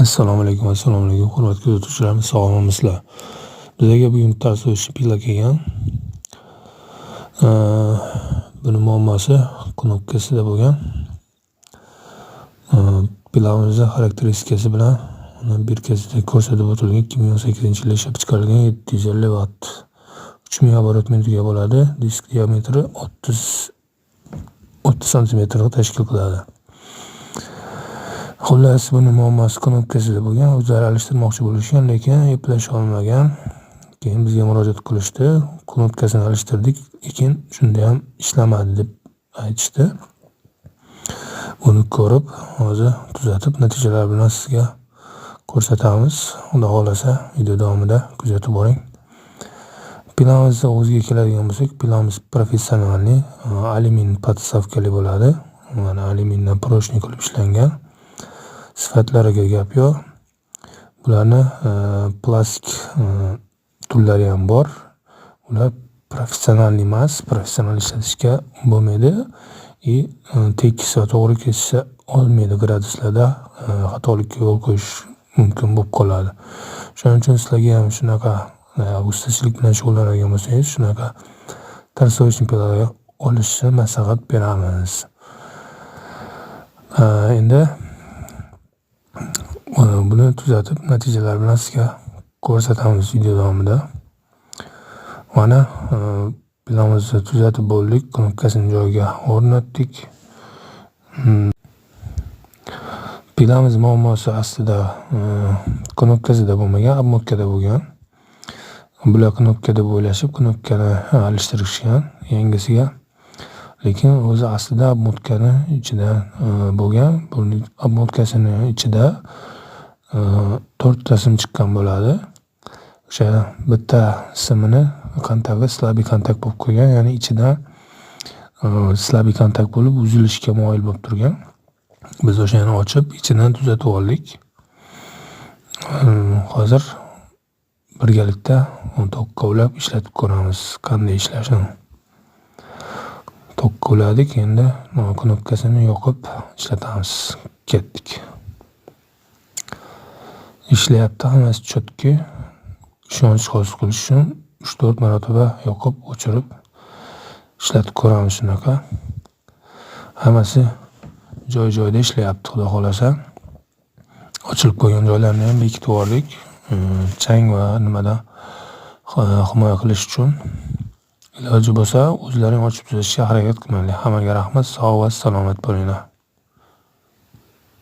Assalomu alaykum, hurmatli kuzatuvchilarimiz, sog'lommisizlar? Bizga bugun tarsovchi pila kelgan. Buni muammosi knopkasida bo'lgan. Pilamizning xarakteristikasi bilan uni birkasida ko'rsatib o'tilgan 2018-yilda ishlab chiqarilgan 750 vatt 3000 оборот minutiga bo'ladi. Disk diametri 30 santimetrni tashkil qiladi. Xullas, buni muammosi knopkasida bo'lgan. O'zlari alishtirmoqchi bo'lishgan, lekin eplasha olmagan. Keyin bizga murojaat qilishdi. Knopkasini alishtirdik, lekin shunda ham ishlamadi deb aytishdi. Buni ko'rib, hozir tuzatib, natijalar bilan sizga ko'rsatamiz. Xudo xolasa, video davomida kuzatib boring. Pilamizga o'ziga keladigan bo'lsak, pilamiz professionalniy alyumin podstavkali bo'ladi. Mana alyumindan proshniy qilib ishlangan. Sifatlariga gap yo'q. Bularni plastik turlari ham bor. Ular professional emas, professional ishlatishga bo'lmaydi. Tekis va to'g'ri kesishsa olmaydi graduslarda xatolikka yo'l qo'yish mumkin bo'lib qoladi. Shuning uchun sizlarga ham shunaqa ustachilik bilan shug'ullanadigan bo'lsangiz, shunaqa tarsovchi pilalar olishni maslahat beramiz. Endi buni tuzatib, natijalar bilan sizga ko'rsatamiz video davomida. Mana pilamizni tuzatib bo'ldik, knopkasini joyiga o'rnatdik. Pilamiz muammosi aslida knopkasida bo'lmagan, obmotkada bo'lgan. Bular knopka deb o'ylashib, knopkani alishtirishgan yangisiga. Lekin o'zi aslida obmotkani ichida bo'lgan. Buni obmotkasini ichida 4 ta sim chiqqan bo'ladi. O'sha bitta simini kontagi slabý kontakt bo'lib qo'ygan, ya'ni ichida slabý kontakt bo'lib uzilishga moyil bo'lib turgan. Biz o'shani ochib, ichidan tuzatib oldik. Hozir birgalikda tokkovlab ishlatib ko'ramiz, qanday ishlashini. Tokkovladik, endi knopkasini yoqib ishlatamiz. Ketdik. Ishlayapti, hammasi chotki. Ishonch hosil qilish uchun 3-4 marotaba yoqib, o'chirib ishlatib ko'ramiz shunaqa. Hammasi joy-joyida ishlayapti, xudo xolasa. Ochilib qo'ygan joylarni ham bekitib yubordik. Chang va nimadan himoya qilish uchun. Iloji bo'lsa, o'zlaring ochib tuzatishga harakat qilinglar. Hammaga rahmat, sog' va salomat bo'linglar.